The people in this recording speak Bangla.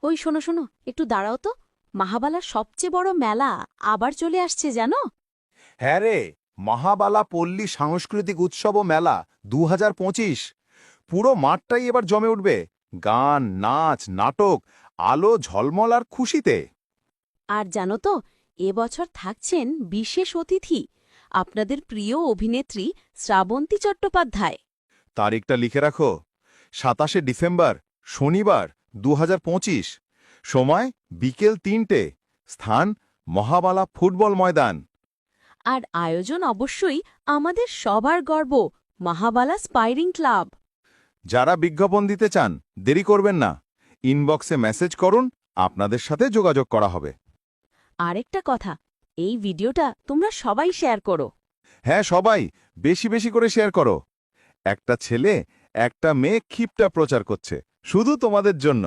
ওই শোনো শোনো, একটু দাঁড়াও তো। মাহাবালার সবচেয়ে বড় মেলা আবার চলে আসছে জানো। হ্যাঁ রে, মহাবালা পল্লী সাংস্কৃতিক উৎসব ও মেলা 2025। পুরো মাঠটাই এবার জমে উঠবে। গান, নাচ, নাটক, আলো ঝলমল আর খুশিতে। আর জানো তো, এবছর থাকছেন বিশেষ অতিথি, আপনাদের প্রিয় অভিনেত্রী শ্রাবন্তী চট্টোপাধ্যায়। তারিখটা লিখে রাখো, 27শে ডিসেম্বর, শনিবার, 2025। সময় বিকেল 3টে। স্থান মহাবালা ফুটবল ময়দান। আর আয়োজন অবশ্যই আমাদের সবার গর্ব, মাহাবালা স্পাইরিং ক্লাব। যারা বিজ্ঞাপন দিতে চান, দেরি করবেন না। ইনবক্সে মেসেজ করুন, আপনাদের সাথে যোগাযোগ করা হবে। আরেকটা কথা, এই ভিডিওটা তোমরা সবাই শেয়ার করো। হ্যাঁ, সবাই বেশি বেশি করে শেয়ার করো। একটা ছেলে একটা মেয়ে ক্ষিপ্টা প্রচার করছে, শুধু তোমাদের জন্য।